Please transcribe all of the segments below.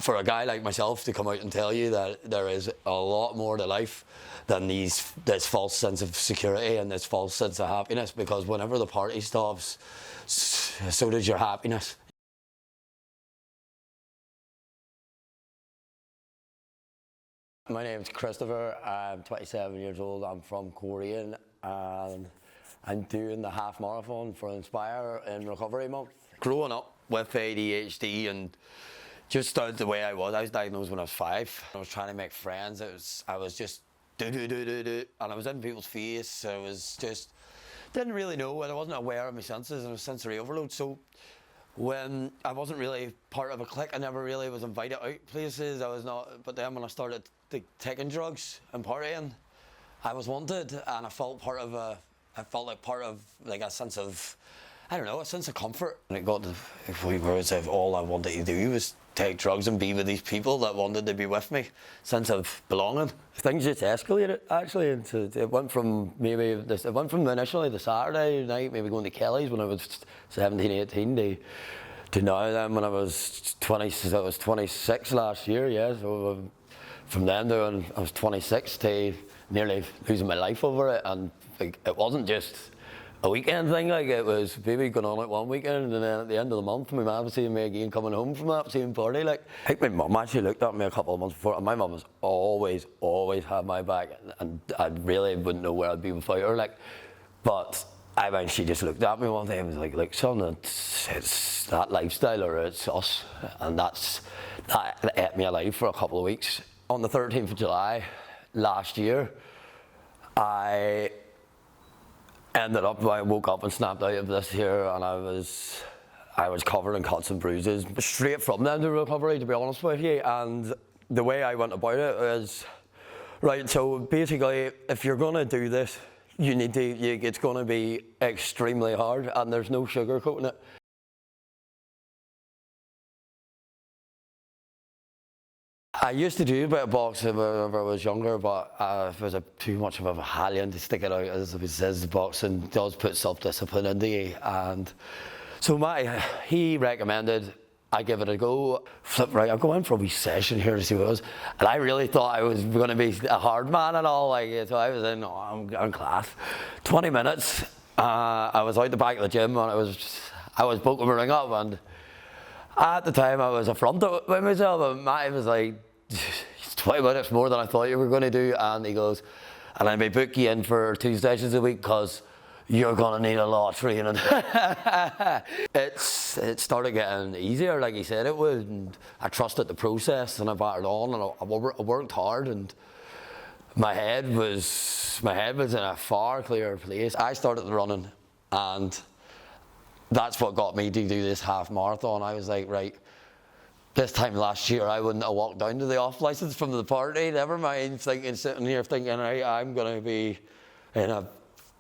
for a guy like myself to come out and tell you that there is a lot more to life than this false sense of security and this false sense of happiness, because whenever the party stops, so does your happiness. My name's Christopher, I'm 27 years old, I'm from Korea, and I'm doing the half marathon for Inspire in Recovery Month. Growing up with ADHD and just started the way I was diagnosed when I was 5. I was trying to make friends, I was just do, and I was in people's face, I was just, didn't really know, and I wasn't aware of my senses, and it was sensory overload. So when I wasn't really part of a clique, I never really was invited out places, I was not, but then when I started taking drugs and partying, I was wanted, and I felt like part of like a sense of, I don't know, a sense of comfort. And it got to the point where it's like all I wanted to do was take drugs and be with these people that wanted to be with me. Sense of belonging. Things just escalated actually. It went from initially the Saturday night, maybe going to Kelly's when I was 17, 18, to now then when I was 20, so I was 26 last year, yeah. So from then to when I was 26 to nearly losing my life over it. And like, it wasn't just a weekend thing, like it was maybe going on like one weekend, and then at the end of the month my mum was seeing me again coming home from that same party. Like, I think my mum actually looked at me a couple of months before, and my mum has always had my back, and I really wouldn't know where I'd be without her. Like, but she just looked at me one day and was like son, it's that lifestyle or it's us, and that ate me alive for a couple of weeks. On the 13th of July last year, I woke up and snapped out of this here, and I was covered in cuts and bruises straight from the end of recovery, to be honest with you. And the way I went about it is, right, so basically if you're going to do this, it's going to be extremely hard, and there's no sugarcoating it. I used to do a bit of boxing when I was younger, but it was too much of a Hallian to stick it out, as it says. Boxing does put self-discipline into you, and so he recommended I give it a go. Right, I'm going for a wee session here to see what it was, and I really thought I was going to be a hard man and all, like, so I was in, I'm class. 20 minutes, I was out the back of the gym, and I was poking my ring up, and at the time I was affronted with myself, and Matty was like, it's 20 minutes more than I thought you were going to do, and he goes, and I may book you in for 2 sessions a week because you're going to need a lot of training. It started getting easier, like he said it would, and I trusted the process, and I battered on, and I worked hard, and my head was in a far clearer place. I started running, and that's what got me to do this half marathon. I was like, right, this time last year I wouldn't have walked down to the off license from the party, never mind sitting here thinking I'm going to be in a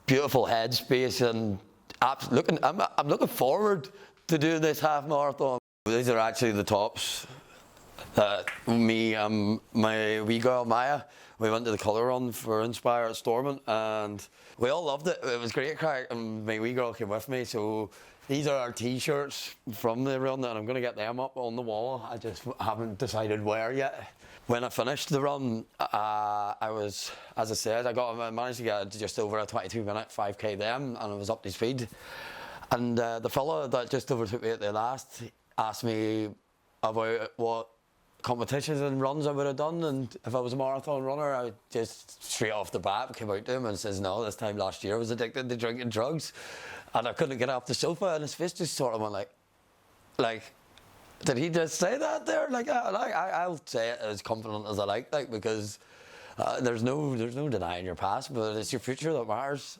beautiful headspace, and I'm looking forward to doing this half marathon. These are actually the tops that me and my wee girl Maya, we went to the colour run for Inspire at Stormont, and we all loved it. It was great crack, and my wee girl came with me, so these are our t-shirts from the run, and I'm going to get them up on the wall. I just haven't decided where yet. When I finished the run, I was, as I said, I managed to get just over a 22-minute 5k then, and I was up to speed. And the fella that just overtook me at the last asked me about what competitions and runs I would have done, and if I was a marathon runner, I just straight off the bat came out to him and says, no, this time last year I was addicted to drinking drugs, and I couldn't get off the sofa, and his face just sort of went like, did he just say that there? Like, I'll say it as confident as I like, because there's no denying your past, but it's your future that matters.